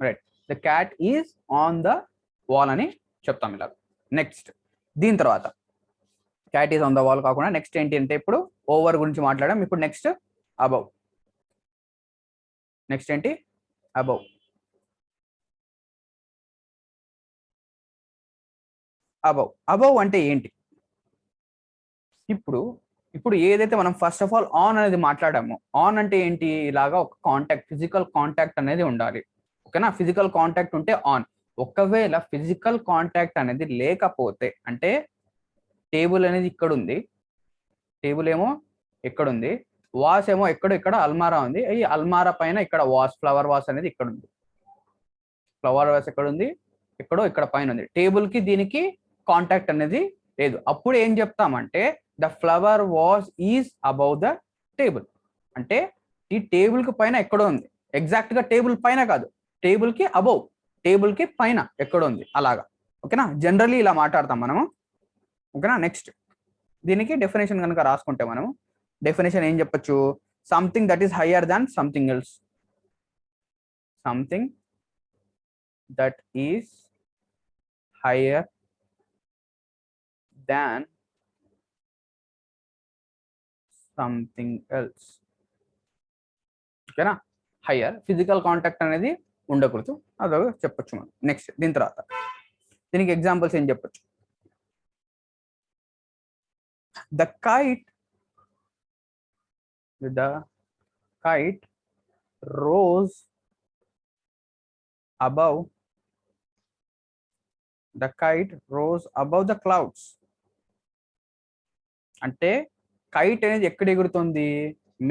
Right, the cat is on the wall అని చెప్తాం ఇలా. నెక్స్ట్ దీని తర్వాత cat is on the wall కాకుండా నెక్స్ట్ ఏంటి అంటే ఇప్పుడు ఓవర్ గురించి మాట్లాడాం. ఇప్పుడు నెక్స్ట్ అబౌవ్. నెక్స్ట్ ఏంటి? అబౌవ్. అబౌవ్ అబౌవ్ అంటే ఏంటి? ఇప్పుడు ఏదైతే మనం ఫస్ట్ ఆఫ్ ఆల్ ఆన్ అనేది మాట్లాడామో, ఆన్ అంటే ఏంటి? ఇలాగా ఒక కాంటాక్ట్, ఫిజికల్ కాంటాక్ట్ అనేది ఉండాలి. ఓకేనా? ఫిజికల్ కాంటాక్ట్ ఉంటే ఆన్. ఒకవేళ ఫిజికల్ కాంటాక్ట్ అనేది లేకపోతే, అంటే టేబుల్ అనేది ఇక్కడ ఉంది, టేబుల్ ఏమో ఎక్కడ ఉంది, వాస్ ఏమో ఇక్కడ అల్మారా ఉంది, ఈ అల్మారా పైన ఇక్కడ వాస్, ఫ్లవర్ వాస్ అనేది ఇక్కడ ఉంది, ఫ్లవర్ వాస్ ఎక్కడ ఉంది, ఇక్కడ పైన ఉంది. టేబుల్ కి దీనికి కాంటాక్ట్ అనేది లేదు. అప్పుడు ఏం చెప్తామంటే the flower was is above the table. అంటే ఈ టేబుల్ కి పైన ఎక్కడో ఉంది, ఎగ్జాక్ట్ గా టేబుల్ పైన కాదు, టేబుల్ కి అబౌవ్, టేబుల్ కి పైన ఎక్కడ ఉంది అలాగా. ఓకేనా? జనరల్లీ ఇలా మాట్లాడతాం మనము. ఓకేనా? నెక్స్ట్ దీనికి డెఫినేషన్ కనుక రాసుకుంటే మనము డెఫినేషన్ ఏం చెప్పొచ్చు? Something that is higher than something else. Something that is higher than something else. ఓకేనా? హయ్యర్, ఫిజికల్ కాంటాక్ట్ అనేది ఉండకూడదు, అదో చెప్పొచ్చు మనం. నెక్స్ట్ దీని తర్వాత దీనికి ఎగ్జాంపుల్స్ ఏం చెప్పొచ్చు? The kite rose above the clouds. అంటే కైట్ అనేది ఎక్కడ ఎగురుతుంది?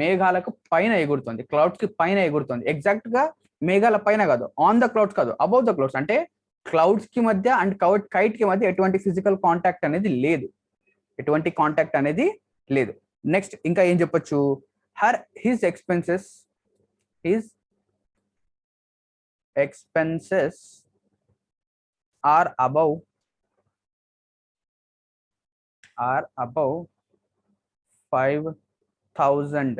మేఘాలకు పైన ఎగురుతుంది, క్లౌడ్స్ కి పైన ఎగురుతుంది. ఎగ్జాక్ట్ గా మేఘాల పైన కాదు, ఆన్ ద క్లౌడ్స్ కాదు, అబౌవ్ ద క్లౌడ్స్. అంటే క్లౌడ్స్ కి మధ్య అండ్ కైట్ కి మధ్య ఎటువంటి ఫిజికల్ కాంటాక్ట్ అనేది లేదు, ఎటువంటి కాంటాక్ట్ అనేది లేదు. నెక్స్ట్ ఇంకా ఏం చెప్పొచ్చు? His expenses are above 5,000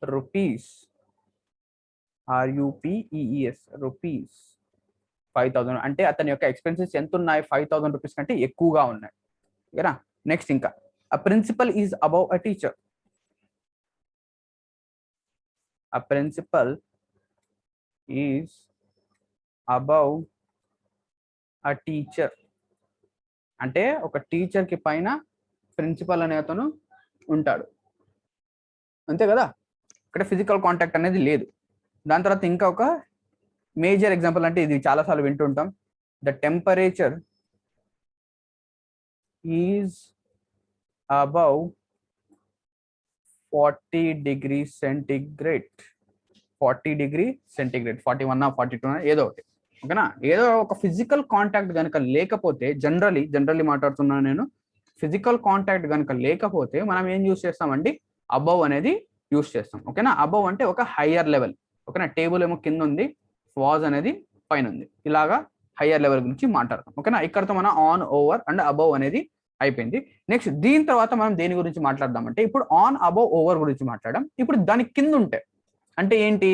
rupees. RUPEES rupees 5,000. అంటే అతని యొక్క ఎక్స్పెన్సెస్ ఎంత ఉన్నాయి? 5,000 రూపీస్ కంటే ఎక్కువగా ఉన్నాయి. ఓకేనా? నెక్స్ట్ ఇంకా a principal is above a teacher. A principal is above a teacher. అంటే ఒక టీచర్ కి పైన ప్రిన్సిపల్ అనే అతను ఉంటాడు, అంతే కదా? ఇక్కడ ఫిజికల్ కాంటాక్ట్ అనేది లేదు. దాని తర్వాత ఇంకా ఒక మేజర్ ఎగ్జాంపుల్, అంటే ఇది చాలాసార్లు వింటుంటాం. The temperature is above 40 degrees centigrade. 40 degrees centigrade, 41 42 ఏదో ఒకటి. ఓకేనా? ఏదో ఒక ఫిజికల్ కాంటాక్ట్ కనుక లేకపోతే, జనరల్లీ మాట్లాడుతున్నాను నేను, ఫిజికల్ కాంటాక్ట్ కనుక లేకపోతే మనం ఏం యూస్ చేస్తామండి? అబౌవ్ అనేది యూస్ చేస్తాం. ఓకేనా? అబౌవ్ అంటే ఒక హయ్యర్ లెవెల్. ఓకేనా? టేబుల్ ఏమో కింద ఉంది, వాజ్ అనేది పైన ఉంది, ఇలాగా హయ్యర్ లెవెల్ గురించి మాట్లాడతాం. ఓకేనా? ఇక్కడతో మన ఆన్, ఓవర్ అండ్ అబౌవ్ అనేది అయిపోయింది. నెక్స్ట్ దీని తర్వాత మనం దేని గురించి మాట్లాడదామంటే, ఇప్పుడు ఆన్, అబౌవ్, ఓవర్ గురించి మాట్లాడడం. ఇప్పుడు దాని కింద ఉంటే అంటే ఏంటి?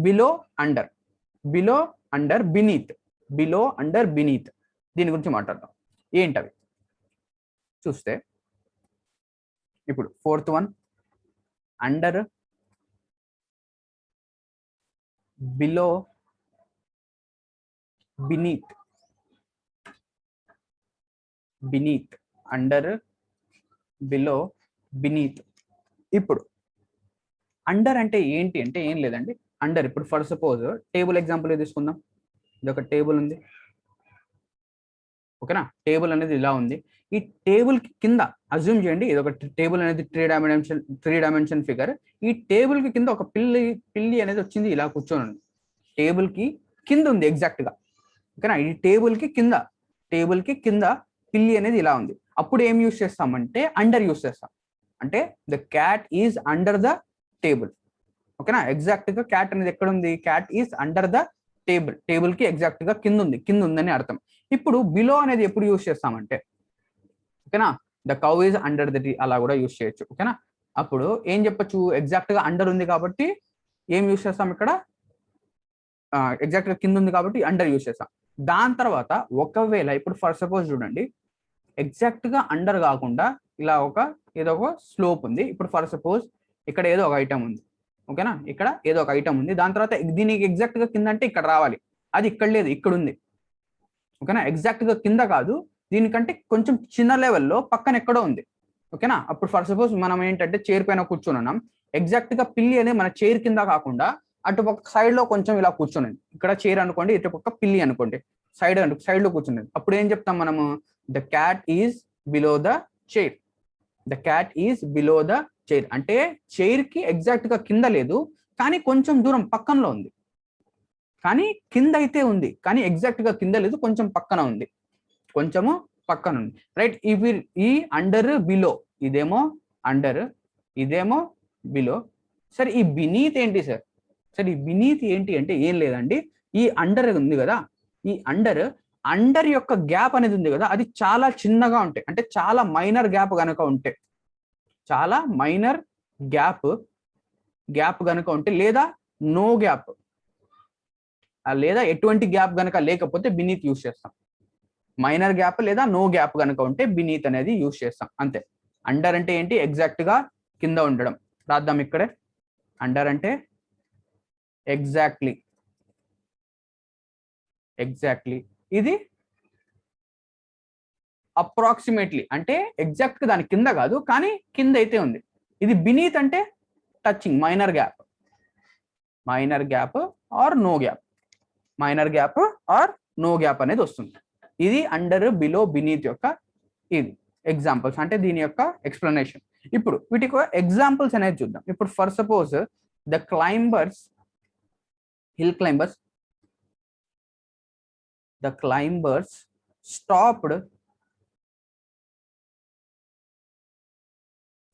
Below, under, beneath, below, under, beneath, దీని గురించి మాట్లాడదాం. ఏంటవి చూస్తే ఇప్పుడు fourth one, under, below, beneath, under, below, beneath. ఇప్పుడు అండర్ అంటే ఏంటి అంటే ఏం లేదండి. అండర్, ఇప్పుడు ఫర్ సపోజ్ టేబుల్ ఎగ్జాంపుల్ తీసుకుందాం. ఇది ఒక టేబుల్ ఉంది. ఓకేనా? టేబుల్ అనేది ఇలా ఉంది. ఈ టేబుల్ కి కింద అజ్యూమ్ చేయండి, ఇది ఒక టేబుల్ అనేది త్రీ డైమెన్షన్ ఫిగర్. ఈ టేబుల్ కి కింద ఒక పిల్లి అనేది వచ్చింది, ఇలా కూర్చొని ఉంది. టేబుల్ కి కింద ఉంది ఎగ్జాక్ట్ గా. ఓకేనా? ఈ టేబుల్ కి కింద పిల్లి అనేది ఇలా ఉంది. అప్పుడు ఏం యూస్ చేస్తామంటే అండర్ యూస్ చేస్తాం. అంటే the cat is under the table. ఓకేనా? ఎగ్జాక్ట్ గా క్యాట్ అనేది ఎక్కడ ఉంది? Cat is under the table కి ఎగ్జాక్ట్ గా కింద ఉందని అర్థం. ఇప్పుడు బిలో అనేది ఎప్పుడు యూస్ చేస్తామంటే, ఓకేనా, the cow is under the tree, అలా కూడా యూస్ చేయొచ్చు. ఓకేనా? అప్పుడు ఏం చెప్పొచ్చు? ఎగ్జాక్ట్ గా అండర్ ఉంది కాబట్టి ఏం యూస్ చేస్తాం ఇక్కడ, ఎగ్జాక్ట్ గా కింద ఉంది కాబట్టి అండర్ యూస్ చేస్తాం. దాని తర్వాత ఒకవేళ ఇప్పుడు ఫర్ సపోజ్ చూడండి, ఎగ్జాక్ట్ గా అండర్ కాకుండా ఇలా ఏదో ఒక స్లోప్ ఉంది. ఇప్పుడు ఫర్ సపోజ్ ఇక్కడ ఏదో ఒక ఐటమ్ ఉంది, ఓకేనా, ఇక్కడ ఏదో ఒక ఐటమ్ ఉంది. దాని తర్వాత దీనికి ఎగ్జాక్ట్ గా కింద అంటే ఇక్కడ రావాలి, అది ఇక్కడ లేదు, ఇక్కడ ఉంది, ఓకేనా. ఎగ్జాక్ట్ గా కింద కాదు, దీనికంటే కొంచెం చిన్న లెవెల్లో పక్కన ఎక్కడో ఉంది, ఓకేనా. అప్పుడు ఫర్ సపోజ్ మనం ఏంటంటే చైర్ పైన కూర్చొని ఉన్నాం, ఎగ్జాక్ట్ గా పిల్లి అనేది మన చైర్ కింద కాకుండా అటుపక్క సైడ్ లో కొంచెం ఇలా కూర్చున్నది. ఇక్కడ చైర్ అనుకోండి, ఇటుపక్క పిల్లి అనుకోండి, సైడ్ లో కూర్చున్నది. అప్పుడు ఏం చెప్తాం మనము, the cat is below the chair. The cat is below the chair అంటే చైర్ కి ఎగ్జాక్ట్ గా కింద లేదు, కానీ కొంచెం దూరం పక్కనలో ఉంది. కానీ కింద అయితే ఉంది, కానీ ఎగ్జాక్ట్ గా కింద లేదు, కొంచెం పక్కన ఉంది, కొంచెము పక్కన ఉంది, రైట్. ఇవి ఈ అండర్ బిలో, ఇదేమో అండర్, ఇదేమో బిలో. సరే ఈ బినీత్ ఏంటి సార్? సరే ఈ బినీత్ ఏంటి అంటే ఏం లేదండి, ఈ అండర్ ఉంది కదా, ఈ అండర్ యొక్క గ్యాప్ అనేది ఉంది కదా, అది చాలా చిన్నగా ఉంటాయి. అంటే చాలా మైనర్ గ్యాప్ కనుక ఉంటే, చాలా మైనర్ గ్యాప్ కనుక ఉంటే, లేదా నో గ్యాప్, లేదా ఎటువంటి గ్యాప్ కనుక లేకపోతే బినీత్ యూస్ చేస్తాం. మైనర్ గ్యాప్ లేదా నో గ్యాప్ కనుక ఉంటే బినీత్ అనేది యూస్ చేస్తాం, అంతే. అండర్ అంటే ఏంటి, ఎగ్జాక్ట్ గా కింద ఉండడం. రాద్దాం ఇక్కడే, అండర్ అంటే ఎగ్జాక్ట్లీ, ఇది అప్రాక్సిమేట్లీ అంటే ఎగ్జాక్ట్ గా దాని కింద కాదు, కానీ కింద అయితే ఉంది. ఇది బినీత్ అంటే touching, minor gap or no gap, అనేది వస్తుంది. ఇది అండర్, బిలో, బినీత్ యొక్క ఇది ఎగ్జాంపుల్స్, అంటే దీని యొక్క ఎక్స్ప్లెనేషన్. ఇప్పుడు వీటికి ఎగ్జాంపుల్స్ అనేది చూద్దాం. ఇప్పుడు for suppose the hill climbers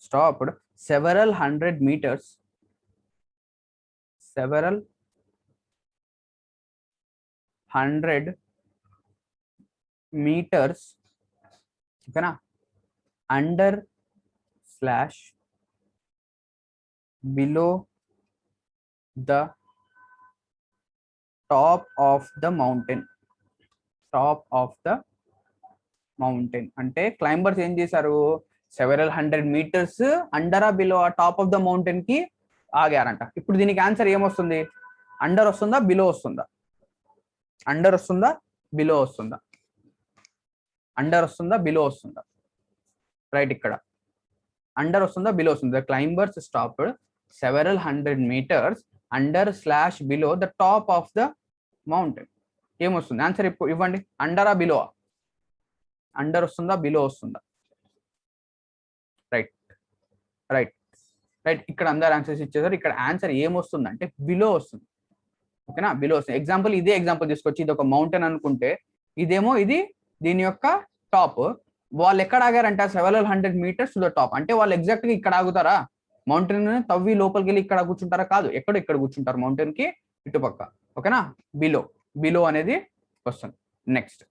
stopped several hundred meters ఓకేనా, under slash below the top of the mountain. అంటే క్లైంబర్స్ ఏం చేశారు, సెవెరల్ 100 meters అండరా below top of the mountain కి ఆగారంట. ఇప్పుడు దీనికి ఆన్సర్ ఏమొస్తుంది, అండర్ వస్తుందా, బిలో వస్తుందా? అండర్ వస్తుందా, బిలో వస్తుందా? అండర్ వస్తుందా, బిలో వస్తుందా? రైట్, ఇక్కడ అండర్ వస్తుందా, బిలో వస్తుందా? Climbers stopped several 100 meters under slash below the top of the mountain. ఏమొస్తుంది ఆన్సర్ ఇవ్వండి, అండరా బిలో? అండర్ వస్తుందా, బిలో వస్తుందా? రైట్, ఇక్కడ అందరు ఆన్సర్స్ ఇచ్చేసారు. ఇక్కడ ఆన్సర్ ఏమొస్తుంది అంటే బిలో వస్తుంది, ఓకేనా, బిలో వస్తుంది. ఎగ్జాంపుల్ ఇదే ఎగ్జాంపుల్ తీసుకొచ్చి, ఇది ఒక మౌంటైన్ అనుకుంటే, ఇదేమో ఇది దీని యొక్క టాప్. వాళ్ళు ఎక్కడ ఆగారంట, 700 meters టు ద టాప్. అంటే వాళ్ళు ఎగ్జాక్ట్ గా ఇక్కడ ఆగుతారా? మౌంటైన్ తవ్వి లోపలికి వెళ్ళి ఇక్కడ కూర్చుంటారా? కాదు, ఇక్కడ కూర్చుంటారు, మౌంటైన్ కి ఇటుపక్క, ఓకేనా. బిలో అనేది వస్తుంది. Next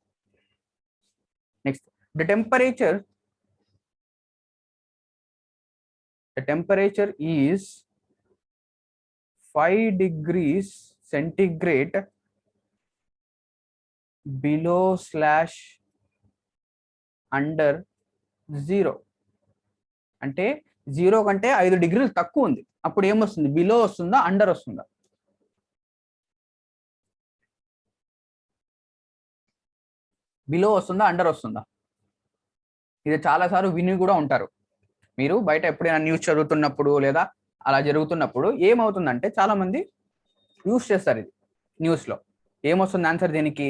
the temperature is 5 degrees centigrade below slash under 0. అంటే 0 కంటే 5 degrees తక్కువ ఉంది. అప్పుడు ఏమొస్తుంది, బిలో వస్తుందా, అండర్ వస్తుందా? బిలో వస్తుందా, అండర్ వస్తుందా? ఇది చాలాసార్లు విని కూడా ఉంటారు మీరు. బయట ఎప్పుడైనా న్యూస్ చదువుతున్నప్పుడు లేదా అలా జరుగుతున్నప్పుడు ఏమవుతుందంటే చాలా మంది యూస్ చేస్తారు ఇది. న్యూస్ లో ఏమొస్తుంది ఆన్సర్ దీనికి,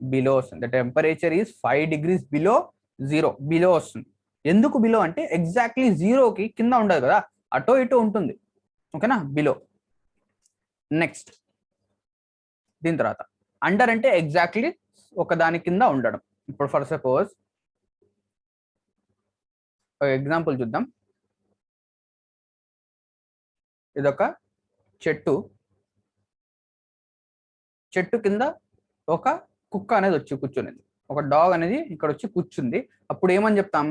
బిలో వస్తుంది. The temperature is 5 degrees below 0, below వస్తుంది. ఎందుకు బిలో అంటే ఎగ్జాక్ట్లీ 0కి కింద ఉండదు కదా, అటో ఇటో ఉంటుంది, ఓకేనా, బిలో. నెక్స్ట్ దీని తర్వాత అండర్ అంటే ఎగ్జాక్ట్లీ ఒక దాని కింద ఉండడం. ఇప్పుడు ఫర్ సపోజ్ ఎగ్జాంపుల్ చూద్దాం. ఇదొక చెట్టు కింద ఒక కుక్క అనేది వచ్చి కూర్చునేది, ఒక డాగ్ అనేది ఇక్కడ వచ్చి కూర్చుంది. అప్పుడు ఏమని చెప్తాం,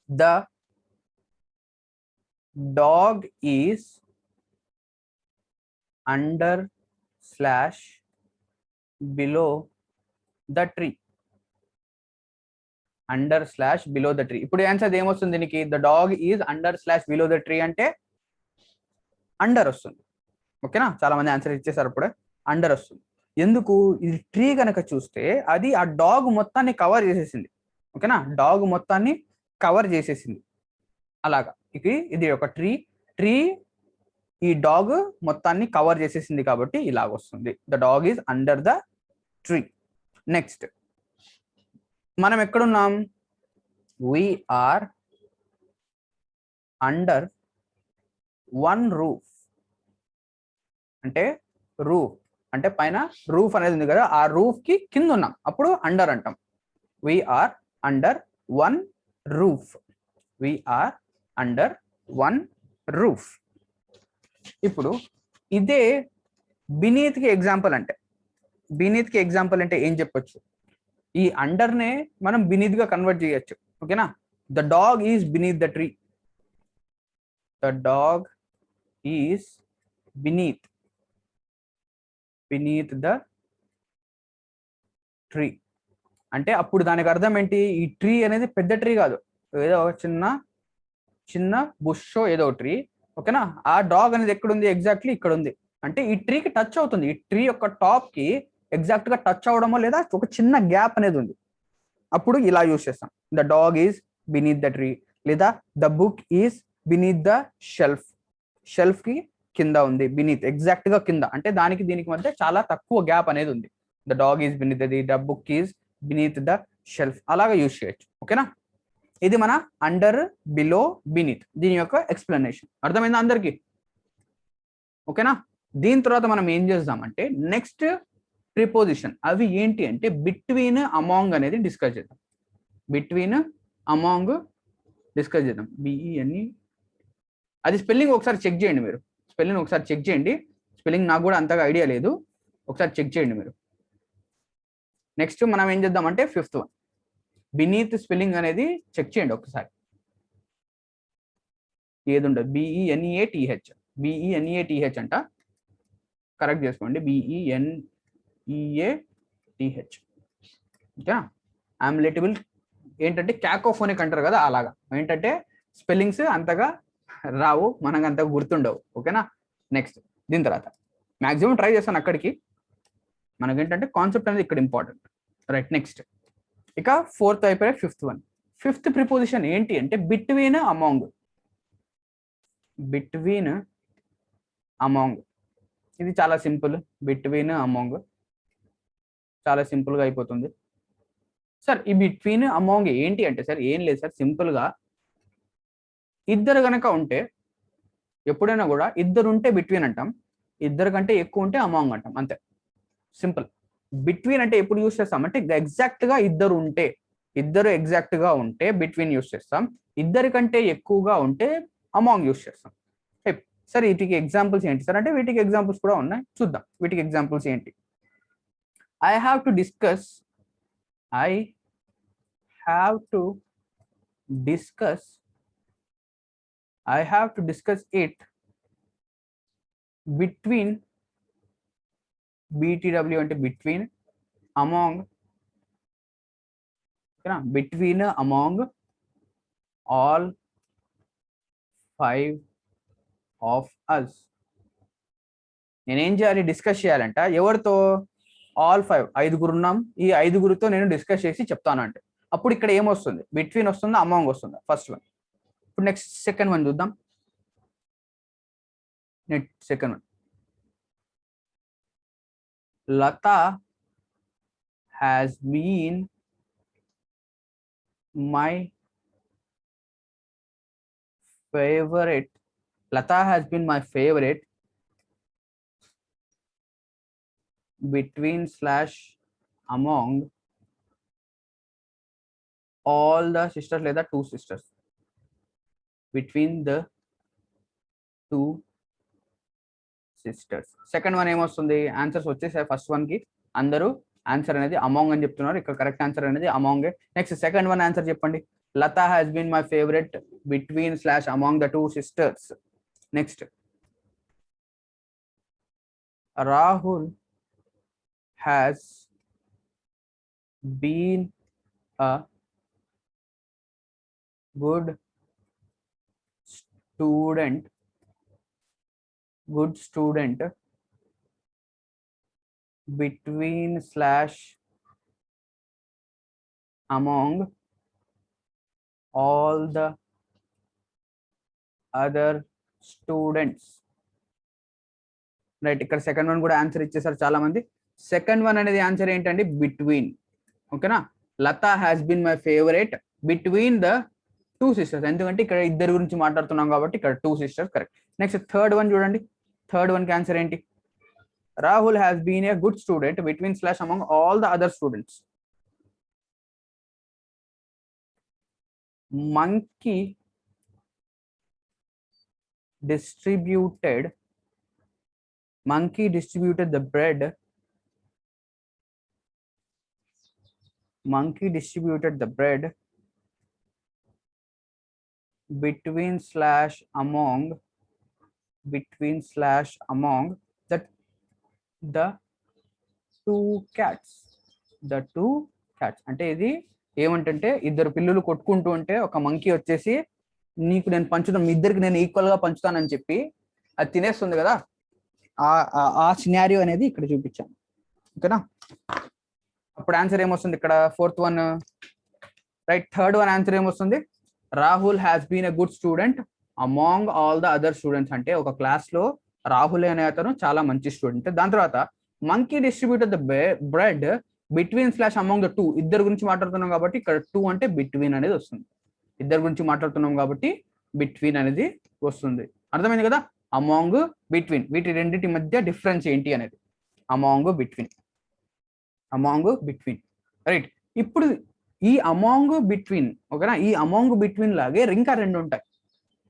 the dog is under slash below the tree. Under slash below the tree. ఇప్పుడు ఆన్సర్ ఏమొస్తుంది దీనికి? The dog is under slash below the tree అంటే అండర్ వస్తుంది. ఓకేనా, చాలా మంది ఆన్సర్ ఇచ్చేసారు అప్పుడే. అండర్ వస్తుంది. ఎందుకు? ఇది ట్రీ కనుక చూస్తే అది ఆ డాగ్ మొత్తాన్ని కవర్ చేసేసింది. ఓకేనా, డాగ్ మొత్తాన్ని కవర్ చేసేసింది. అలాగా ఇది ఒక ట్రీ ఈ డాగ్ మొత్తాన్ని కవర్ చేసేసింది కాబట్టి ఇలాగ వస్తుంది. The dog is under the tree. Next మనం ఎక్కడున్నాం? We are under one roof. అంటే రూఫ్ అంటే పైన రూఫ్ అనేది ఉంది కదా, ఆ రూఫ్ కి కింద ఉన్నాం, అప్పుడు అండర్ అంటాం. We are under one roof. We are under one roof. ఇప్పుడు ఇదే బినీత్ కి ఎగ్జాంపుల్ అంటే, బినీత్ కి ఎగ్జాంపుల్ అంటే ఏం చెప్పొచ్చు? ఈ అండర్ నే మనం బినీత్ గా కన్వర్ట్ చేయొచ్చు. ఓకేనా, the dog is beneath the tree. The dog is beneath the tree. అంటే అప్పుడు దానికి అర్థం ఏంటి? ఈ ట్రీ అనేది పెద్ద ట్రీ కాదు, ఏదో చిన్న బుష్ ఏదో ట్రీ. ఓకేనా, ఆ డాగ్ అనేది ఎక్కడుంది? ఎగ్జాక్ట్లీ ఇక్కడ ఉంది. అంటే ఈ ట్రీకి టచ్ అవుతుంది. ఈ ట్రీ యొక్క టాప్ కి ఎగ్జాక్ట్ గా టచ్ అవడమో లేదా ఒక చిన్న గ్యాప్ అనేది ఉంది, అప్పుడు ఇలా యూజ్ చేస్తాం. The dog is beneath the tree, లేదా the book is beneath the shelf. Shelf కి కింద ఉంది, బినీత్ ఎగ్జాక్ట్ గా కింద, అంటే దానికి దీనికి మధ్య చాలా తక్కువ గ్యాప్ అనేది ఉంది. The dog is beneath the book is beneath the shelf. అలాగా యూజ్ చేయొచ్చు. ఓకేనా, ఇది మన అండర్, బిలో, బినీత్ దీని యొక్క ఎక్స్ప్లెనేషన్. అర్థమైందా అందరికి? ఓకేనా, దీని తర్వాత మనం ఏం చేద్దామంటే నెక్స్ట్ ప్రిపోజిషన్. అవి ఏంటి అంటే బిట్వీన్, అమాంగ్ అనేది డిస్కస్ చేద్దాం. బిట్వీన్, అమాంగ్ డిస్కస్ చేద్దాం. బిఈఎన్ఈ, అది స్పెల్లింగ్ ఒకసారి చెక్ చేయండి మీరు. స్పెల్లింగ్ ఒకసారి చెక్ చేయండి. స్పెల్లింగ్ నాకు కూడా అంతగా ఐడియా లేదు, ఒకసారి చెక్ చేయండి మీరు. నెక్స్ట్ మనం ఏం చేద్దామంటే ఫిఫ్త్ వన్, బినీత్ స్పెల్లింగ్ అనేది చెక్ చేయండి ఒకసారి. ఏది ఉండదు, బిఈఎన్ఈఏటిహెచ్. బిఈఎన్ఈఏటిహెచ్ అంట, కరెక్ట్ చేసుకోండి. బిఈఎన్ఈఏటిహెచ్. ఓకేనా, ఐఎమ్ లిటిల్ ఏంటంటే క్యాకోఫోనిక్ అంటారు కదా, అలాగా ఏంటంటే స్పెల్లింగ్స్ అంతగా రావు, మనకు అంతగా గుర్తుండవు. ఓకేనా, నెక్స్ట్ దీని తర్వాత మ్యాక్సిమం ట్రై చేస్తాను అక్కడికి. మనకేంటంటే కాన్సెప్ట్ అనేది ఇక్కడ ఇంపార్టెంట్. రైట్, నెక్స్ట్ ఇక ఫోర్త్ అయిపోయి ఫిఫ్త్ వన్. ఫిఫ్త్ ప్రిపోజిషన్ ఏంటి అంటే బిట్వీన్, అమాంగ్. బిట్వీన్, అమాంగ్ ఇది చాలా సింపుల్. బిట్వీన్, అమాంగ్ చాలా సింపుల్ గా అయిపోతుంది. సార్ ఈ బిట్వీన్, అమాంగ్ ఏంటి అంటే సార్ ఏం లేదు సార్, సింపుల్ గా ఇద్దరు గనక ఉంటే, ఎప్పుడైనా కూడా ఇద్దరు ఉంటే బిట్వీన్ అంటాం, ఇద్దరు కంటే ఎక్కువ ఉంటే అమాంగ్ అంటాం, అంతే సింపుల్. బిట్వీన్ అంటే ఎప్పుడు యూస్ చేస్తాం అంటే ఎగ్జాక్ట్ గా ఇద్దరు ఉంటే, ఇద్దరు ఎగ్జాక్ట్ గా ఉంటే బిట్వీన్ యూస్ చేస్తాం, ఇద్దరి కంటే ఎక్కువగా ఉంటే అమాంగ్ యూస్ చేస్తాం. సరే వీటికి ఎగ్జాంపుల్స్ ఏంటి సార్ అంటే వీటికి ఎగ్జాంపుల్స్ కూడా ఉన్నాయి, చూద్దాం వీటికి ఎగ్జాంపుల్స్ ఏంటి. I have to discuss it between, BTW అంటే between, among, ఓకేనా, between, among all 5 of us. నేనేం చేయాలి? డిస్కస్ చేయాలంట. ఎవరితో? ఆల్ 5, ఐదుగురు ఉన్నాం, ఈ ఐదుగురితో నేను డిస్కస్ చేసి చెప్తాను అంటే అప్పుడు ఇక్కడ ఏమొస్తుంది? బిట్వీన్ వస్తుందా, అమాంగ్ వస్తుందా? First one. ఇప్పుడు నెక్స్ట్ సెకండ్ వన్ చూద్దాం. Second one, Lata has been my favorite. Lata has been my favorite between / among all the sisters లేదా 2 sisters. Between the 2 sisters. Second one ఏమొస్తుంది? ఆన్సర్స్ వచ్చేసాయి first one కి. అందరూ answer అనేది among అని చెప్తున్నారు, ఇక్కడ కరెక్ట్ ఆన్సర్ అనేది among. Next second one answer చెప్పండి. Lata has been my favourite between / among the 2 sisters. Next Rahul has been a good student between / among all the other students. Right, ఇక్కడ second one కూడా answer ఇచ్చేసారు చాలా మంది. Second one అనేది answer ఏంటండి? Between. ఓకేనా, Lata has been my favourite between the 2 sisters. ఎందుకంటే ఇక్కడ ఇద్దరు గురించి మాట్లాడుతున్నాం కాబట్టి ఇక్కడ 2 sisters correct. Next third one చూడండి, థర్డ్ వన్ కి ఆన్సర్ ఏంటి? Rahul has been a good student between / among all the other students. monkey distributed the bread between / among the 2 cats. అంటే ఇది ఏమంటే ఇద్దరు పిల్లలు కొట్టుకుంటూ ఉంటే ఒక మంకీ వచ్చేసి నీకు నేను పంచుతాను, మీ ఇద్దరికి నేను ఈక్వల్ గా పంచుతానని చెప్పి అది తినేస్తుంది కదా, ఆ సినారియో అనేది ఇక్కడ చూపించాను. ఓకేనా, అప్పుడు ఆన్సర్ ఏమొస్తుంది ఇక్కడ? Fourth one right. Third one answer ఏమొస్తుంది? Rahul has been a good student among all the other students. అంటే ఒక క్లాస్ లో రాహుల్ అనే అతను చాలా మంచి స్టూడెంట్. దాని తర్వాత monkey distributed the bread between / among the 2. ఇద్దరు గురించి మాట్లాడుతున్నాం కాబట్టి ఇక్కడ 2 అంటే బిట్వీన్ అనేది వస్తుంది. ఇద్దరు గురించి మాట్లాడుతున్నాం కాబట్టి బిట్వీన్ అనేది వస్తుంది. అర్థమైంది కదా? అమాంగ్, బిట్వీన్, వీటి రెండింటి మధ్య డిఫరెన్స్ ఏంటి అనేది. Among between right. ఇప్పుడు ఈ అమాంగ్ బిట్వీన్, ఓకేనా, ఈ అమాంగ్ బిట్వీన్ లాగే ఇంకా 2 ఉంటాయి.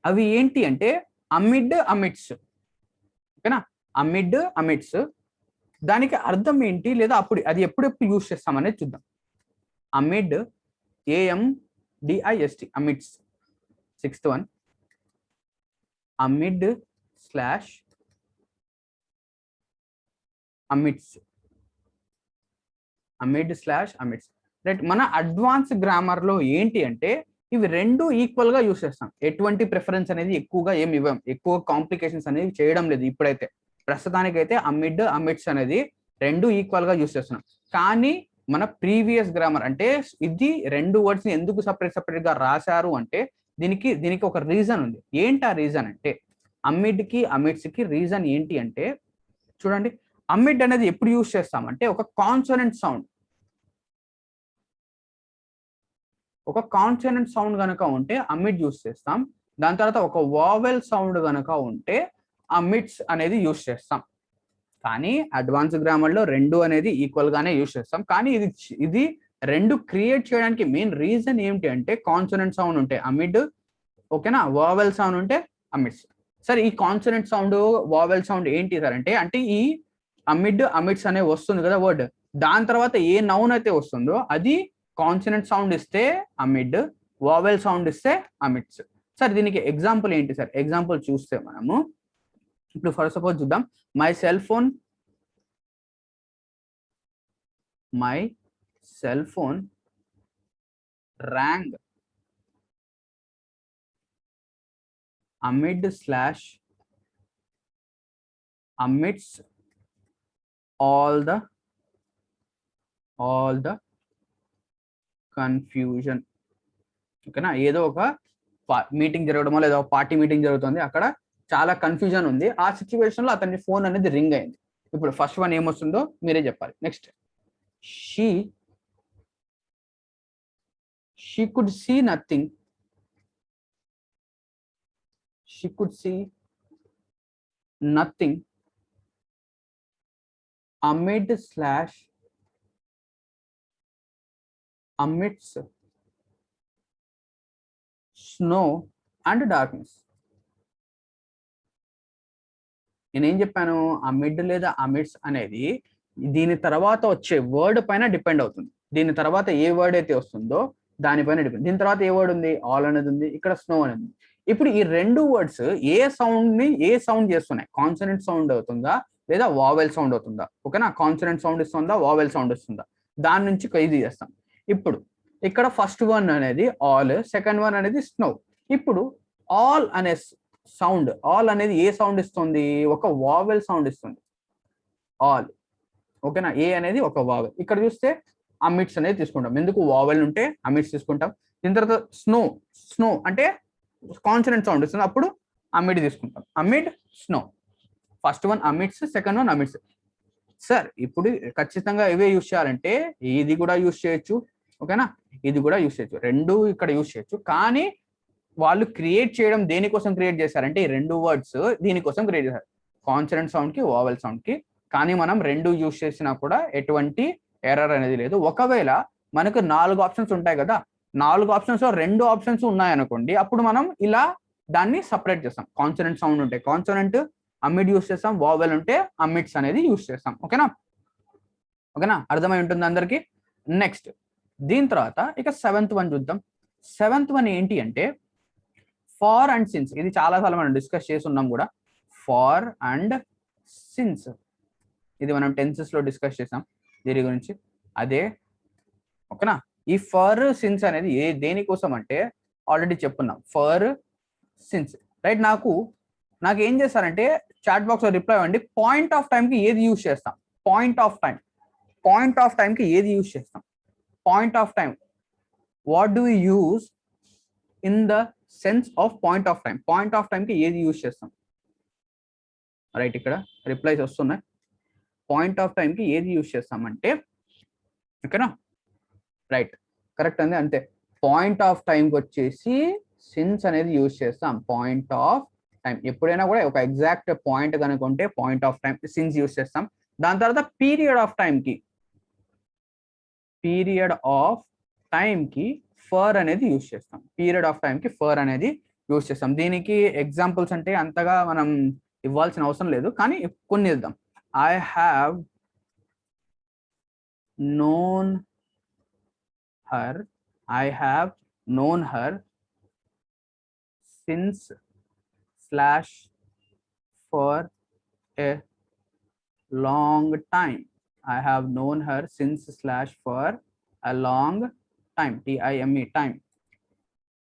అవి ఏంటి అంటే అమిడ్, అమిడ్స్. ఓకేనా, అమిడ్, అమిడ్స్. దానికి అర్థం ఏంటి, లేదా అప్పుడు అది ఎప్పుడెప్పుడు యూజ్ చేస్తామనేది చూద్దాం. Amid, AMDIST, amidst. Sixth one amid / amidst. Right. మన అడ్వాన్స్ గ్రామర్ లో ఏంటి అంటే ఇవి 2 ఈక్వల్ గా యూజ్ చేస్తాం. ఎటువంటి ప్రిఫరెన్స్ అనేది ఎక్కువగా ఏమి ఇవ్వం, ఎక్కువ కాంప్లికేషన్స్ అనేవి చేయడం లేదు ఇప్పుడైతే. ప్రస్తుతానికైతే అమిడ్, అమిడ్స్ అనేది 2 ఈక్వల్ గా యూజ్ చేస్తున్నాం. కానీ మన ప్రీవియస్ గ్రామర్ అంటే ఇది 2 వర్డ్స్ ని ఎందుకు సపరేట్ గా రాశారు అంటే దీనికి ఒక రీజన్ ఉంది. ఏంటి ఆ రీజన్ అంటే అమిడ్ కి, అమిడ్స్ కి రీజన్ ఏంటి అంటే చూడండి, అమిడ్ అనేది ఎప్పుడు యూజ్ చేస్తామంటే ఒక కాన్సోనెంట్ సౌండ్ కనుక ఉంటే అమిడ్ యూజ్ చేస్తాం. దాని తర్వాత ఒక వావెల్ సౌండ్ కనుక ఉంటే అమిడ్స్ అనేది యూజ్ చేస్తాం. కానీ అడ్వాన్స్ గ్రామర్ లో 2 అనేది ఈక్వల్ గానే యూజ్ చేస్తాం. కానీ ఇది 2 క్రియేట్ చేయడానికి మెయిన్ రీజన్ ఏంటి అంటే కాన్సోనెంట్ సౌండ్ ఉంటే అమిడ్, ఓకేనా, వావెల్ సౌండ్ ఉంటే అమిడ్స్. సరే, ఈ కాన్సోనెంట్ సౌండ్, వావెల్ సౌండ్ ఏంటి సార్ అంటే ఈ అమిడ్, అమిడ్స్ అనే వస్తుంది కదా వర్డ్, దాని తర్వాత ఏ నౌన్ అయితే వస్తుందో అది కాన్సోనెంట్ సౌండ్ ఇస్తే అమిడ్, వావెల్ సౌండ్ ఇస్తే అమిడ్స్. సార్ దీనికి ఎగ్జాంపుల్ ఏంటి సార్? ఎగ్జాంపుల్ చూస్తే మనము ఇప్పుడు ఫర్ సపోజ్ చూద్దాం. My cell phone rang amidst all the confusion. ఓకేనా, ఏదో ఒక మీటింగ్ జరగడమో లేదా పార్టీ మీటింగ్ జరుగుతుంది, అక్కడ చాలా కన్ఫ్యూజన్ ఉంది. ఆ సిచ్యువేషన్ లో అతని ఫోన్ అనేది రింగ్ అయింది. ఇప్పుడు ఫస్ట్ వన్ ఏమొస్తుందో మీరే చెప్పాలి. Next she could see nothing amidst snow and darkness. నేనేం చెప్పాను? అమిడ్ లేదా అమిడ్స్ అనేది దీని తర్వాత వచ్చే వర్డ్ పైన డిపెండ్ అవుతుంది. దీని తర్వాత ఏ వర్డ్ అయితే వస్తుందో దానిపైన డిపెండ్. దీని తర్వాత ఏ వర్డ్ ఉంది? ఆల్ అనేది ఉంది, ఇక్కడ స్నో అనేది ఉంది. ఇప్పుడు ఈ 2 వర్డ్స్ ఏ సౌండ్ చేస్తున్నాయి? కాన్సోనెంట్ సౌండ్ అవుతుందా, లేదా వావెల్ సౌండ్ అవుతుందా, ఓకేనా, కాన్సనెంట్ సౌండ్ ఇస్తుందా, వావెల్ సౌండ్ ఇస్తుందా, దాని నుంచి ఇది చేస్తాం. ఇప్పుడు ఇక్కడ ఫస్ట్ వన్ అనేది ఆల్, సెకండ్ వన్ అనేది స్నో. ఇప్పుడు ఆల్ అనే సౌండ్, ఆల్ అనేది ఏ సౌండ్ ఇస్తుంది, ఒక వావెల్ సౌండ్ ఇస్తుంది ఆల్, ఓకేనా. ఏ అనేది ఒక వావెల్. ఇక్కడ చూస్తే అమిడ్స్ అనేది తీసుకుంటాం, ఎందుకు వావెల్ ఉంటే అమిడ్స్ తీసుకుంటాం. దీని తర్వాత స్నో, స్నో అంటే కాన్సనెంట్ సౌండ్ ఇస్తుంది, అప్పుడు అమిడ్ తీసుకుంటాం, amid snow. First one amidst, second one amidst. Sir ఇప్పుడు ఖచ్చితంగా ఇవే యూజ్ చేయాలంటే ఇది కూడా యూజ్ చేయొచ్చు, ఓకేనా, ఇది కూడా యూజ్ చేయొచ్చు, రెండు ఇక్కడ యూజ్ చేయొచ్చు. కానీ వాళ్ళు క్రియేట్ చేయడం దేనికోసం క్రియేట్ చేశారంటే ఈ రెండు వర్డ్స్ దీనికోసం క్రియేట్ చేశారు, కాన్సనెంట్ సౌండ్ కి, వావెల్ సౌండ్ కి. కానీ మనం రెండు యూజ్ చేసినా కూడా ఎటువంటి ఎర్రర్ అనేది లేదు. ఒకవేళ మనకు 4 ఆప్షన్స్ ఉంటాయి కదా, 4 ఆప్షన్స్ లో 2 ఆప్షన్స్ ఉన్నాయనుకోండి, అప్పుడు మనం ఇలా దాన్ని సపరేట్ చేస్తాం. కాన్సనెంట్ సౌండ్ ఉంటే కాన్సనెంట్ అమిడ్ యూస్ చేస్తాం, వావెల్ ఉంటే అమిడ్స్ అనేది యూస్ చేస్తాం, ఓకేనా. ఓకేనా, అర్థమై ఉంటుంది అందరికి. నెక్స్ట్ దీని తర్వాత ఇక 7th వన్ చూద్దాం. 7th వన్ ఏంటి అంటే ఫార్ అండ్ సిన్స్. ఇది చాలాసార్లు మనం డిస్కస్ చేస్తున్నాం కూడా, ఫార్ అండ్ సిన్స్. ఇది మనం టెన్సెస్ లో డిస్కస్ చేసాం దీని గురించి, అదే, ఓకేనా. ఈ ఫర్ సిన్స్ అనేది దేనికోసం అంటే ఆల్రెడీ చెప్పున్నాం, ఫర్ సిన్స్, రైట్. నాకు ఏం చేస్తారంటే చాట్ బాక్స్ లో రిప్లై ఇవ్వండి, పాయింట్ ఆఫ్ టైం కి ఏది యూజ్ చేస్తాం, point of time, point of time కి ఏది యూజ్ చేస్తాం, point of time, what do use in the sense of point of time, point of time కి ఏది యూజ్ చేస్తాం, రైట్. ఇక్కడ రిప్లైస్ వస్తున్నాయి, పాయింట్ ఆఫ్ టైం కి ఏది యూజ్ చేస్తామంటే, ఓకేనా, రైట్, కరెక్ట్ అండి. అంతే, పాయింట్ ఆఫ్ టైంకి వచ్చేసి సిన్స్ అనేది యూజ్ చేస్తాం, పాయింట్ ఆఫ్ టైం. ఎప్పుడైనా కూడా ఒక ఎగ్జాక్ట్ పాయింట్ కనుక ఉంటే point of time since use చేస్తాం. దాని తర్వాత పీరియడ్ ఆఫ్ టైం కి, పీరియడ్ ఆఫ్ టైం కి ఫర్ అనేది యూజ్ చేస్తాం, పీరియడ్ ఆఫ్ టైం కి ఫర్ అనేది యూజ్ చేస్తాం. దీనికి ఎగ్జాంపుల్స్ అంటే అంతగా మనం ఇవ్వాల్సిన అవసరం లేదు, కానీ కొన్ని ఇద్దాం. I have known her, I have known her since slash for a long time. I have known her since slash for a long time, time, time.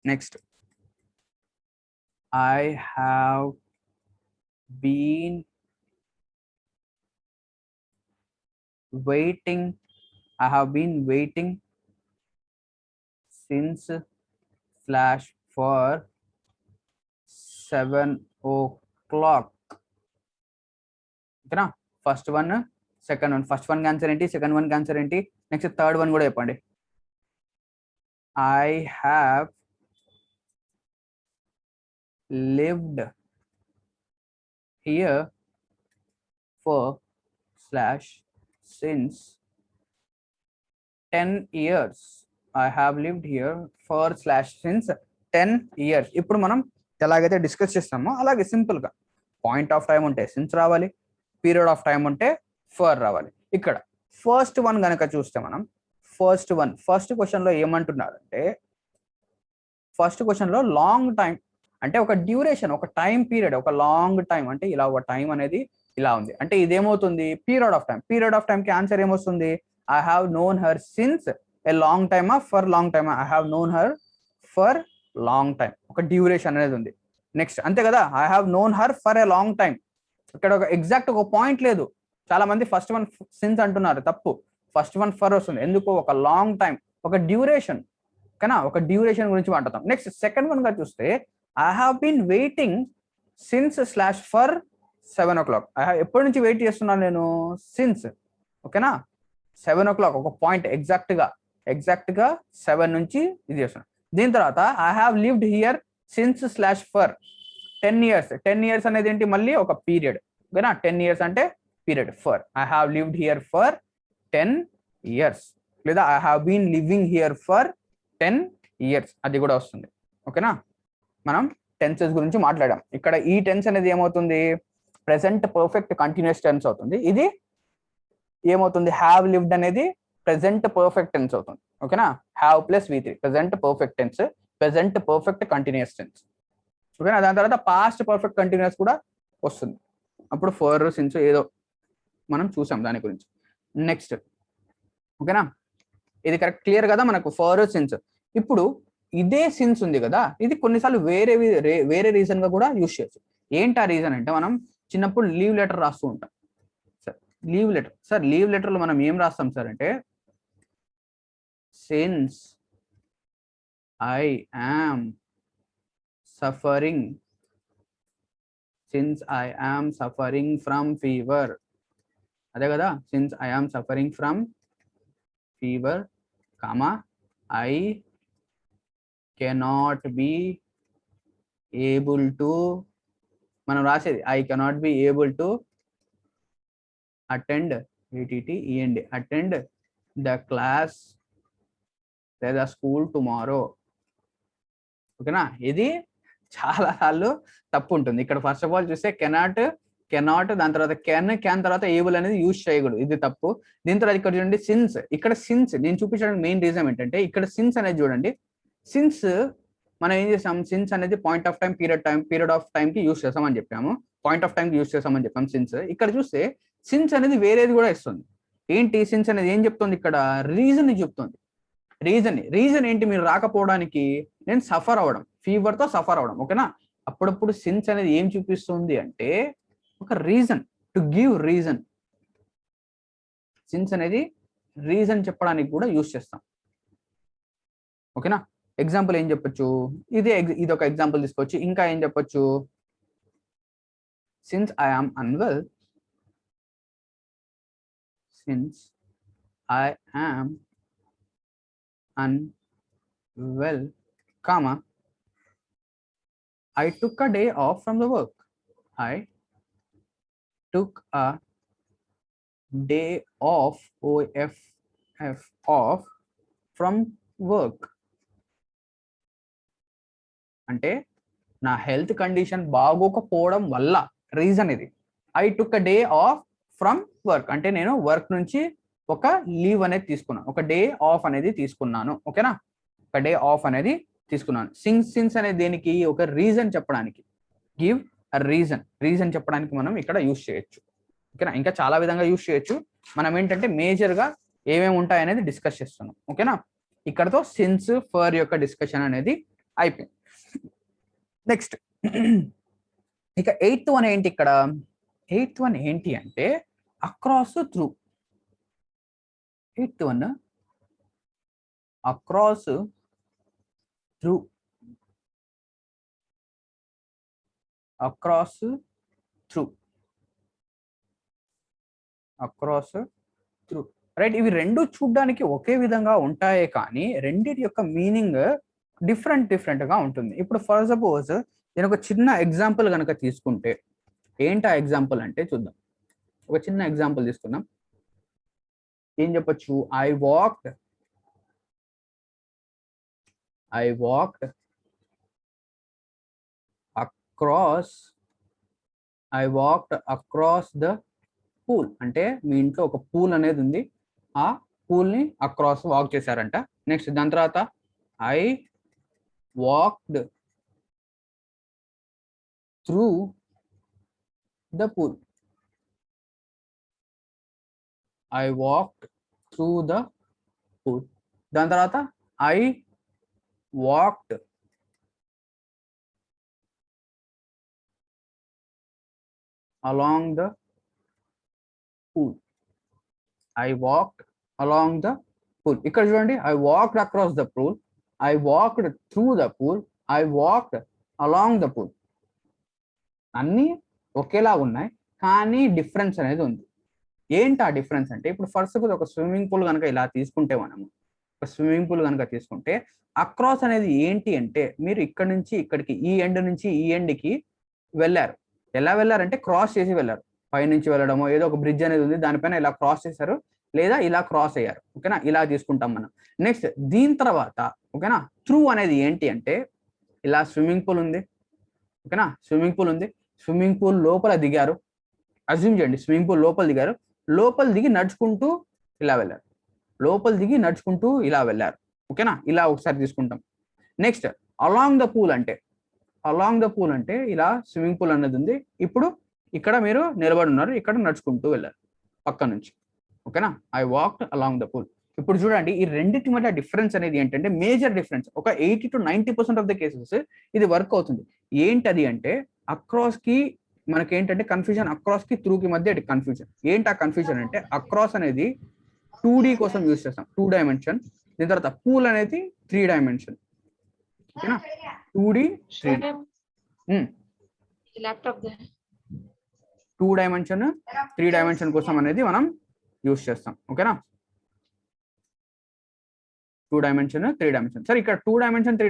Next, I have been waiting, I have been waiting since slash for 7 o'clock. ఓకేనా, first one, second one. First one answer ఏంటి, second one answer ఏంటి, next third one కూడా చెప్పండి. I have lived here for slash since 10 years. I have lived here for slash since 10 years. ఇప్పుడు మనం ఎలాగైతే discuss చేస్తామో అలాగే సింపుల్ గా పాయింట్ ఆఫ్ టైం ఉంటే సిన్స్ రావాలి, పీరియడ్ ఆఫ్ టైం ఉంటే ఫర్ రావాలి. ఇక్కడ ఫస్ట్ వన్ కనుక చూస్తే మనం ఫస్ట్ వన్, ఫస్ట్ క్వశ్చన్ లో ఏమంటున్నారంటే, ఫస్ట్ క్వశ్చన్ లో లాంగ్ టైం అంటే ఒక డ్యూరేషన్, ఒక టైం పీరియడ్, ఒక లాంగ్ టైం అంటే ఇలా ఒక టైం అనేది ఇలా ఉంది అంటే ఇదేమవుతుంది, period of time. Period of time కి ఆన్సర్ ఏమొస్తుంది, I have known her since a long time, for long time, I have known her for long time, ఒక డ్యూరేషన్ అనేది ఉంది. నెక్స్ట్ అంతే కదా, I have known her for a long time. ఇక్కడ ఒక exact ఒక పాయింట్ లేదు, చాలా మంది ఫస్ట్ వన్ సిన్స్ అంటున్నారు, తప్పు. ఫస్ట్ వన్ ఫర్ వస్తుంది, ఎందుకు, ఒక లాంగ్ టైం, ఒక డ్యూరేషన్, ఓకేనా, ఒక డ్యూరేషన్ గురించి మాట్లాడతాం. నెక్స్ట్ సెకండ్ వన్ గా చూస్తే I have been waiting since slash for 7 o'clock. ఎప్పటి నుంచి వెయిట్ చేస్తున్నాను నేను, సిన్స్, ఓకేనా, 7 o'clock, ఒక పాయింట్ ఎగ్జాక్ట్ గా 7 నుంచి ఇది చేస్తున్నాను. దీని తర్వాత I have lived here since slash for 10 years. 10 years అనేది ఏంటి, మళ్ళీ ఒక పీరియడ్, ఓకేనా, 10 years అంటే period. For I have lived here for 10 years, లేదా I have been living here for 10 years, అది కూడా వస్తుంది, ఓకేనా. మనం టెన్సెస్ గురించి మాట్లాడాం. ఇక్కడ ఈ టెన్స్ అనేది ఏమవుతుంది, ప్రెసెంట్ పర్ఫెక్ట్ కంటిన్యూస్ టెన్స్ అవుతుంది. ఇది ఏమవుతుంది, హ్యావ్ లివ్డ్ అనేది ప్రెసెంట్ పర్ఫెక్ట్ టెన్స్ అవుతుంది, ఓకేనా. Have plus V3 present perfect tense, present perfect continuous tense, ఓకేనా. దాని తర్వాత పాస్ట్ పర్ఫెక్ట్ కంటిన్యూస్ కూడా వస్తుంది. అప్పుడు ఫర్ సిన్స్ ఏదో మనం చూసాం దాని గురించి. నెక్స్ట్ ఓకేనా, ఇది కరెక్ట్ క్లియర్ కదా మనకు ఫర్ సిన్స్. ఇప్పుడు ఇదే సిన్స్ ఉంది కదా, ఇది కొన్నిసార్లు వేరే రీజన్ గా కూడా యూజ్ చేయొచ్చు. ఏంటి ఆ రీజన్ అంటే, మనం చిన్నప్పుడు లీవ్ లెటర్ రాస్తూ ఉంటాం sir. Leave letter sir, leave letter లో మనం ఏం రాస్తాం సార్ అంటే, since I am suffering, since I am suffering from fever, అదే కదా, since I am suffering from fever comma I cannot be able to, మనం రాసేది I cannot be able to attend ATTEND attend the class లేదా school tomorrow. ఓకేనా, ఇది చాలా సార్లు తప్పు ఉంటుంది. ఇక్కడ ఫస్ట్ ఆఫ్ ఆల్ చూస్తే కెనాట్ దాని తర్వాత క్యాన్ తర్వాత ఏబుల్ అనేది యూజ్ చేయకూడదు, ఇది తప్పు. దీని తర్వాత ఇక్కడ చూడండి సిన్స్, ఇక్కడ సిన్స్ నేను చూపించడానికి మెయిన్ రీజన్ ఏంటంటే, ఇక్కడ సిన్స్ అనేది చూడండి, సిన్స్ మనం ఏం చేసాం, సిన్స్ అనేది point of time period of time కి యూజ్ చేస్తామని చెప్పాము, పాయింట్ ఆఫ్ టైం కి యూజ్ చేస్తామని చెప్పాం సిన్స్. ఇక్కడ చూస్తే సిన్స్ అనేది వేరేది కూడా ఇస్తుంది. ఏంటి సిన్స్ అనేది ఏం చెప్తుంది ఇక్కడ, రీజన్ చెప్తుంది. రీజన్ ఏంటి, మీరు రాకపోవడానికి నేను సఫర్ అవ్వడం, ఫీవర్ తో సఫర్ అవ్వడం. ఓకేనా, అప్పుడప్పుడు సిన్స్ అనేది ఏం చూపిస్తుంది అంటే ఒక reason, to give reason. Since అనేది రీజన్ చెప్పడానికి కూడా యూజ్ చేస్తాం. ఓకేనా, ఎగ్జాంపుల్ ఏం చెప్పొచ్చు, ఇది ఒక ఎగ్జాంపుల్ తీసుకోవచ్చు. ఇంకా ఏం చెప్పొచ్చు, since I am unwell, since I am unwell, comma, I took a day off from the work. I took a day off, off from work. అంటే నా హెల్త్ కండిషన్ బాగోకపోవడం వల్ల, రీజన్ ఇది. I took a day of from work అంటే నేను work నుంచి ఒక leave అనేది తీసుకున్నాను, ఒక డే ఆఫ్ అనేది తీసుకున్నాను. ఓకేనా, ఒక డే ఆఫ్ అనేది తీసుకున్నాను. సిన్స్ అనేది దేనికి, ఒక రీజన్ చెప్పడానికి, గివ్ అ రీజన్ చెప్పడానికి మనం ఇక్కడ యూజ్ చేయొచ్చు. ఓకేనా, ఇంకా చాలా విధంగా యూజ్ చేయొచ్చు. మనం ఏంటంటే మేజర్ గా ఏమేమి ఉంటాయనేది డిస్కస్ చేస్తున్నాం. ఓకేనా, ఇక్కడతో సిన్స్ ఫర్ యొక్క డిస్కషన్ అనేది అయిపోయింది. నెక్స్ట్ ఇక ఎయిత్ వన్ ఏంటి, ఇక్కడ ఎయిత్ వన్ ఏంటి అంటే across through. Eighth one across through, across through, across through, right. ఇవి రెండు చూడడానికి ఒకే విధంగా ఉంటాయే కానీ రెండిటి యొక్క మీనింగ్ డిఫరెంట్ గా ఉంటుంది. ఇప్పుడు ఫర్ సపోజ్ నేను ఒక చిన్న ఎగ్జాంపుల్ కనుక తీసుకుంటే, ఏంటి ఆ ఎగ్జాంపుల్ అంటే చూద్దాం. ఒక చిన్న ఎగ్జాంపుల్ తీసుకుందాం. ఏం చెప్పొచ్చు, I walked across the pool. అంటే మీ ఇంట్లో ఒక పూల్ అనేది ఉంది, ఆ పూల్ ని అక్రాస్ వాక్ చేశారంట. నెక్స్ట్ దాని తర్వాత I walked through the pool, I walked through the pool. దాని తర్వాత I walked along the pool, I walked along the pool. ఇక్కడ చూడండి, I walked across the pool, I walked through the pool, I walked along the pool. అన్నీ ఒకేలా ఉన్నాయి కానీ difference అనేది ఉంది. ఏంటి ఆ డిఫరెన్స్ అంటే, ఇప్పుడు ఫస్ట్ ఒక స్విమ్మింగ్ పూల్ కనుక ఇలా తీసుకుంటే, మనము ఒక స్విమ్మింగ్ పూల్ కనుక తీసుకుంటే అక్రాస్ అనేది ఏంటి అంటే, మీరు ఇక్కడ నుంచి ఇక్కడికి, ఈ ఎండ్ నుంచి ఈ ఎండ్కి వెళ్ళారు. ఎలా వెళ్ళారంటే క్రాస్ చేసి వెళ్ళారు, పైనుంచి వెళ్ళడమో, ఏదో ఒక బ్రిడ్జ్ అనేది ఉంది దానిపైన ఇలా క్రాస్ చేశారు, లేదా ఇలా క్రాస్ అయ్యారు. ఓకేనా, ఇలా తీసుకుంటాం మనం. నెక్స్ట్ దీని తర్వాత ఓకేనా, త్రూ అనేది ఏంటి అంటే, ఇలా స్విమ్మింగ్ పూల్ ఉంది. ఓకేనా, స్విమ్మింగ్ పూల్ ఉంది, స్విమ్మింగ్ పూల్ లోపల దిగారు, అజ్యూమ్ చేయండి స్విమ్మింగ్ పూల్ లోపల దిగారు, లోపల దిగి నడుచుకుంటూ ఇలా వెళ్ళారు, లోపల దిగి నడుచుకుంటూ ఇలా వెళ్ళారు. ఓకేనా, ఇలా ఒకసారి తీసుకుంటాం. నెక్స్ట్ అలాంగ్ ద పూల్ అంటే, అలాంగ్ ద పూల్ అంటే ఇలా స్విమ్మింగ్ పూల్ అనేది ఉంది, ఇప్పుడు ఇక్కడ మీరు నిలబడి ఉన్నారు, ఇక్కడ నడుచుకుంటూ వెళ్ళారు. పక్క నుంచి. ఓకేనా, I walked along the pool. ఇప్పుడు చూడండి ఈ రెండింటి మధ్య డిఫరెన్స్ అనేది ఏంటంటే మేజర్ డిఫరెన్స్. ఒక 80 to 90% ఆఫ్ ద కేసెస్ ఇది వర్క్ అవుతుంది. ఏంటది అంటే అక్రాస్ కి మనకి ఏంటంటే కన్ఫ్యూజన్, అక్రాస్ కి త్రూ కి మధ్య కన్ఫ్యూజన్. ఏంటి ఆ కన్ఫ్యూజన్ అంటే అక్రాస్ అనేది 2D కోసం యూజ్ చేస్తాం, 2 డైమెన్షన్. దీని తర్వాత పూల్ అనేది 3 డైమెన్షన్. ఓకేనా, 2D 3D. Laptop 2 dimension 3 dimension కోసం అనేది మనం యూజ్ చేస్తాం. ఓకేనా, 2 డైమెన్షన్ 3 డైమెన్షన్. సార్ ఇక్కడ 2 డైమెన్షన్ 3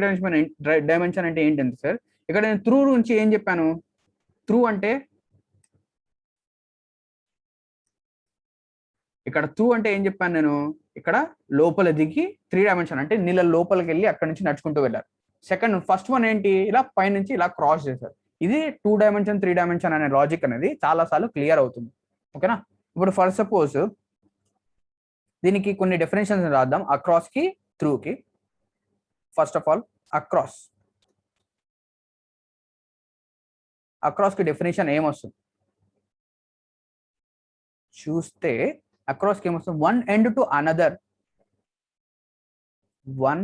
డైమెన్షన్ అంటే ఏంటంటే సార్ ఇక్కడ నేను త్రూ నుంచి ఏం చెప్పాను, త్రూ అంటే ఇక్కడ త్రూ అంటే ఏం చెప్పాను నేను, ఇక్కడ లోపల దిగి 3 డైమెన్షన్ అంటే నీళ్ళ లోపలికి వెళ్ళి అక్కడ నుంచి నడుచుకుంటూ వెళ్ళారు. సెకండ్ ఫస్ట్ వన్ ఏంటి, ఇలా పై నుంచి ఇలా క్రాస్ చేశారు. ఇది 2 డైమెన్షన్ 3 డైమెన్షన్ అనే లాజిక్ అనేది చాలా సార్లు క్లియర్ అవుతుంది. ఓకేనా, ఇప్పుడు ఫర్ సపోజ్ దీనికి కొన్ని డెఫినేషన్స్ రాద్దాం అక్రాస్ కి త్రూ కి. ఫస్ట్ ఆఫ్ ఆల్ అక్రాస్ కి డెఫినేషన్ ఏమొస్తుంది చూస్తే, అక్రాస్ కి ఏమొస్తుంది, one end to another, one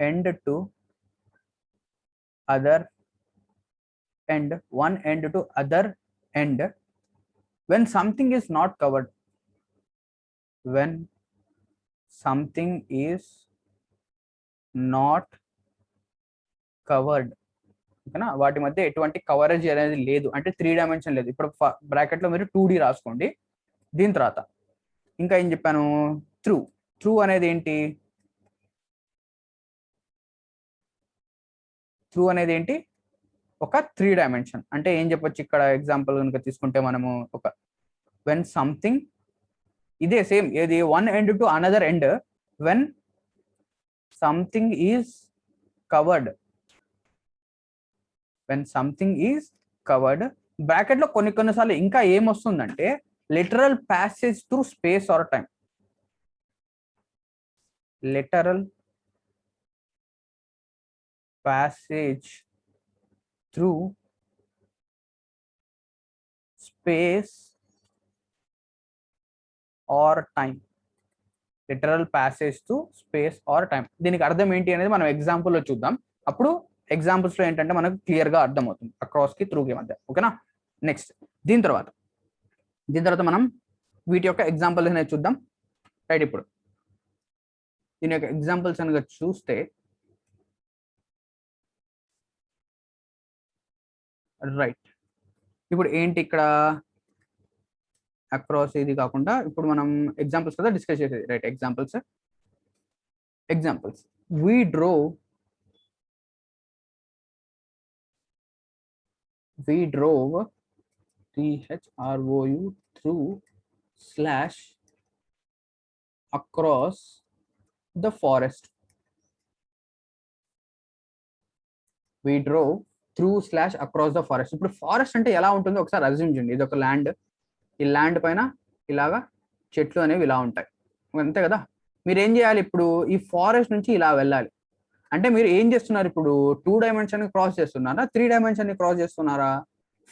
end to other end, one end to other end when something is not covered, when something is not covered. ఓకేనా, వాటి మధ్య ఎటువంటి కవరేజ్ అనేది లేదు అంటే 3 డైమెన్షన్ లేదు. ఇప్పుడు బ్రాకెట్ లో మీరు 2D రాసుకోండి. దీని తర్వాత ఇంకా ఏం చెప్పాను, త్రూ అనేది ఏంటి, త్రూ అనేది ఏంటి, ఒక 3 డైమెన్షన్. అంటే ఏం చెప్పొచ్చు ఇక్కడ ఎగ్జాంపుల్ కనుక తీసుకుంటే మనము ఒక వెన్ సంథింగ్, ఇదే సేమ్ ఏది, one end to another end, when something is covered, when something is covered. Bracket లో కొన్నిసార్లు ఇంకా ఏమొస్తుందంటే literal passage through space or time, literal passage through space or time, literal passage through space or time. దీనికి అర్థం ఏంటి అనేది మనం example లో చూద్దాం. అప్పుడు ఎగ్జాంపుల్స్ లో ఏంటంటే మనకు క్లియర్ గా అర్థం అవుతుంది అక్రాస్ కి త్రూ కి మధ్య. ఓకేనా, నెక్స్ట్ దీని తర్వాత మనం వీటి యొక్క ఎగ్జాంపుల్స్ అనేది చూద్దాం. రైట్, ఇప్పుడు దీని యొక్క ఎగ్జాంపుల్స్ అనగా చూస్తే రైట్, ఇప్పుడు ఏంటి ఇక్కడ అక్రాస్ ఇది కాకుండా ఇప్పుడు మనం ఎగ్జాంపుల్స్ కదా డిస్కస్ చేసేది. Right, examples we drove through / across the forest. We drove through / across the forest. ఇప్పుడు ఫారెస్ట్ అంటే ఎలా ఉంటుందో ఒకసారి అజ్యూమ్ చేయండి. ఇది ఒక ల్యాండ్, ఈ ల్యాండ్ పైన ఇలాగా చెట్లు అనేవి ఇలా ఉంటాయి, అంతే కదా. మీరు ఏం చేయాలి, ఇప్పుడు ఈ ఫారెస్ట్ నుంచి ఇలా వెళ్ళాలి అంటే మీరు ఏం చేస్తున్నారు, ఇప్పుడు 2 డైమెన్షన్ క్రాస్ చేస్తున్నారా, 3 డైమెన్షన్ క్రాస్ చేస్తున్నారా.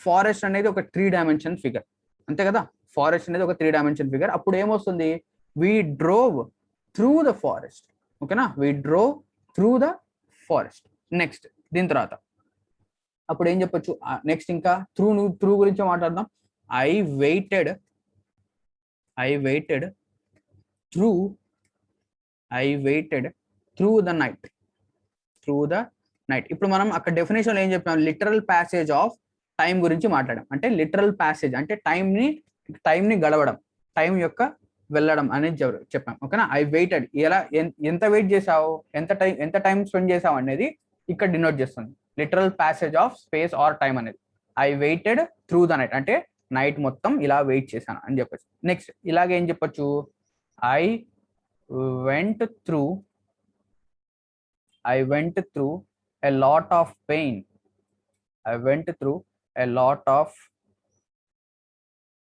ఫారెస్ట్ అనేది ఒక 3 డైమెన్షన్ ఫిగర్, అంతే కదా. ఫారెస్ట్ అనేది ఒక 3 డైమెన్షన్ ఫిగర్. అప్పుడు ఏమొస్తుంది, we drove through the forest. ఓకేనా, we drove through the forest. Next దీని తర్వాత అప్పుడు ఏం చెప్పొచ్చు, నెక్స్ట్ ఇంకా త్రూ గురించి మాట్లాడదాం. I waited through the night. ఇప్పుడు మనం అక్కడ డెఫినేషన్ ఏం చెప్పాం, లిటరల్ ప్యాసేజ్ ఆఫ్ టైం గురించి మాట్లాడాం. అంటే లిటరల్ ప్యాసేజ్ అంటే టైం ని గడవడం, టైం యొక్క వెళ్ళడం అనేది చెప్పాం. ఓకేనా, ఐ వెయిటెడ్, ఎలా ఎంత వెయిట్ చేసావు, ఎంత టైం స్పెండ్ చేసావు అనేది ఇక్కడ డినోట్ చేస్తుంది. Literal passage of space or time అనేది. I waited through the night అంటే నైట్ మొత్తం ఇలా వెయిట్ చేశాను అని చెప్పచ్చు. నెక్స్ట్ ఇలాగే ఏం చెప్పొచ్చు, I went through a lot of pain. I went through a lot of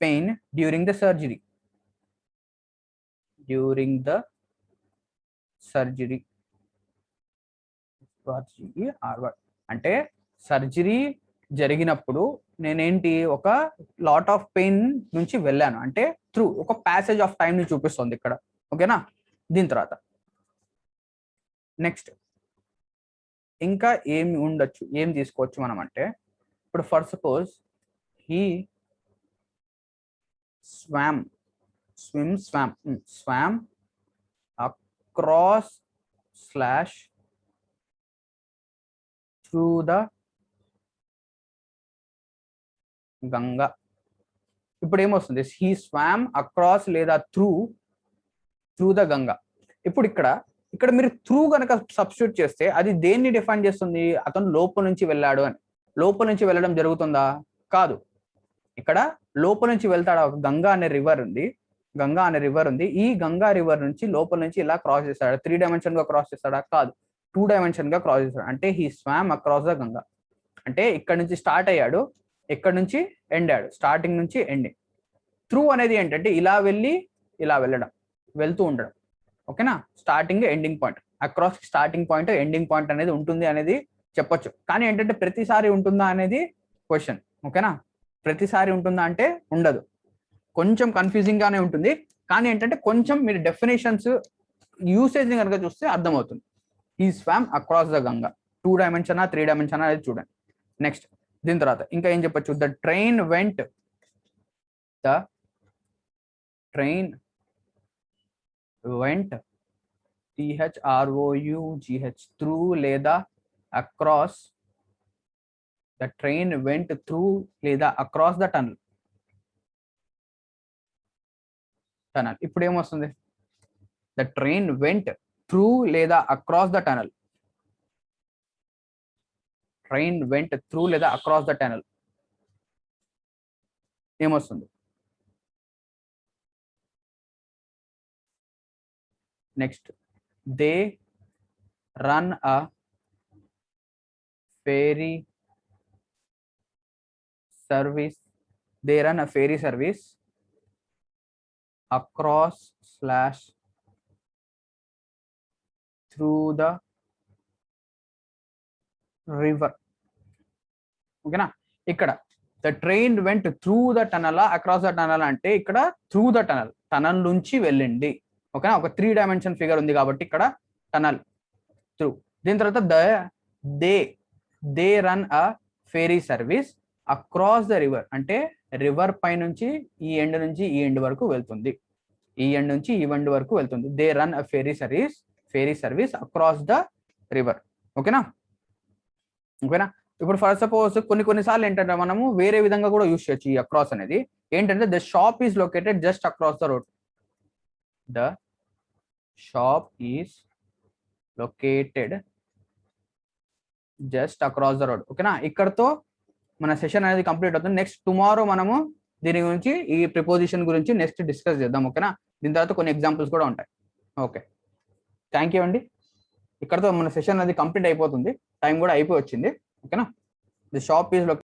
pain during the surgery. అంటే సర్జరీ జరిగినప్పుడు నేనేంటి ఒక లాట్ ఆఫ్ పెయిన్ నుంచి వెళ్ళాను అంటే త్రూ ఒక ప్యాసేజ్ ఆఫ్ టైం ని చూపిస్తుంది ఇక్కడ. ఓకేనా? దీని తర్వాత నెక్స్ట్ ఇంకా ఏమి ఉండొచ్చు, ఏం తీసుకోవచ్చు మనం అంటే, ఇప్పుడు for suppose he swarm across slash through the Ganga. ఇప్పుడు ఏమొస్తుంది? హీ స్వామ్ అక్రాస్ లేదా త్రూ ద గంగా. ఇప్పుడు ఇక్కడ మీరు త్రూ గనక సబ్స్టిట్యూట్ చేస్తే అది దేన్ని డిఫైన్ చేస్తుంది? అతను లోపల నుంచి వెళ్ళాడు అని. లోపల నుంచి వెళ్ళడం జరుగుతుందా? కాదు. ఇక్కడ లోపల నుంచి వెళ్తాడా? గంగా అనే రివర్ ఉంది. ఈ గంగా రివర్ నుంచి లోపల నుంచి ఇలా క్రాస్ చేస్తాడా? 3 డైమెన్షన్ గా క్రాస్ చేస్తాడా? కాదు, 2 డైమెన్షన్ గా క్రాస్ చేస్తాడు. అంటే he swarm across the Ganga. అంటే ఇక్కడ నుంచి స్టార్ట్ అయ్యాడు, ఇక్కడ నుంచి ఎండ్ అయ్యాడు, స్టార్టింగ్ నుంచి ఎండింగ్. త్రూ అనేది ఏంటంటే ఇలా వెళ్ళి ఇలా వెళ్ళడం, వెళ్తూ ఉండడం. ఓకేనా? Starting ending point, across starting point ending point అనేది ఉంటుంది అనేది చెప్పొచ్చు. కానీ ఏంటంటే ప్రతిసారి ఉంటుందా అనేది క్వశ్చన్. ఓకేనా? ప్రతిసారి ఉంటుందా అంటే ఉండదు, కొంచెం కన్ఫ్యూజింగ్ గానే ఉంటుంది. కానీ ఏంటంటే కొంచెం మీరు డెఫినేషన్స్ యూసేజ్ ని కనుక చూస్తే అర్థమవుతుంది. ఈ swam across the Ganga 2 dimension 3 dimension అనేది చూడండి. నెక్స్ట్ దీని తర్వాత ఇంకా ఏం చెప్పొచ్చు? The train went THROUGH through లేదా across. The train went through లేదా అక్రాస్ ద టనల్. ఇప్పుడు ఏమొస్తుంది? ద ట్రైన్ వెంట్ త్రూ లేదా across the tunnel. Train went through లేదా అక్రాస్ ద టనల్ ఏమొస్తుంది? Next they run a ferry service across slash through the river. ఓకేనా? ఇక్కడ the train went through the tunnel across the tunnel అంటే ఇక్కడ through the tunnel నుంచి వెళ్ళింది. ఓకేనా? ఒక 3 డైమెన్షన్ ఫిగర్ ఉంది కాబట్టి ఇక్కడ టనల్ త్రూ. దీని తర్వాత they run a ferry service across the river అంటే రివర్ పై నుంచి ఈ ఎండ్ నుంచి ఈ ఎండ్ వరకు వెళ్తుంది. ఈ ఎండ్ నుంచి ఈ ఎండ్ వరకు వెళ్తుంది. They run a ferry service across the river. ఓకేనా? ఇప్పుడు ఫర్ సపోజ్ కొన్నిసార్లు ఏంటంటే మనము వేరే విధంగా కూడా యూజ్ చేయొచ్చు. ఈ అక్రాస్ అనేది ఏంటంటే the shop is located just across the road. The shop is located just across the road. ఓకేనా? ఇక్కడతో మన సెషన్ అనేది కంప్లీట్ అవుతుంది. నెక్స్ట్ టుమారో మనము దీని గురించి, ఈ ప్రిపోజిషన్ గురించి నెక్స్ట్ డిస్కస్ చేద్దాం. ఓకేనా? దీని తర్వాత కొన్ని ఎగ్జాంపుల్స్ కూడా ఉంటాయి. ఓకే, థ్యాంక్ యూ అండి. ఇక్కడతో మన సెషన్ అనేది కంప్లీట్ అయిపోతుంది. టైం కూడా అయిపోయి వచ్చింది. ఓకేనా? The shop is